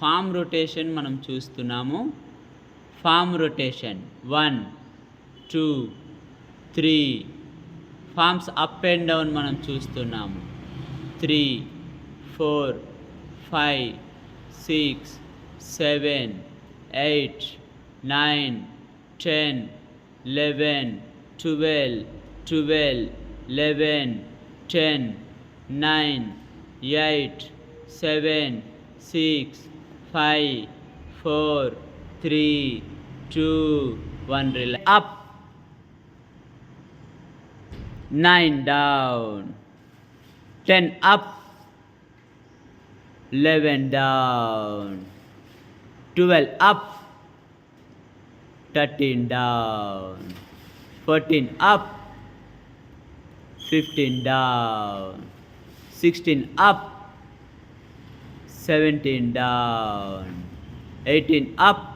Form rotation మనం చూస్తున్నాము. Form rotation 1 2 3 forms up and down మనం చూస్తున్నాము. 3 4 5 6 7 8 9 10 11 12 12 11 10 9 8 7 6 5 4 3 2 1 relax. Up 9 down 10 up 11 down 12 up 13 down 14 up 15 down 16 up 17 down 18 up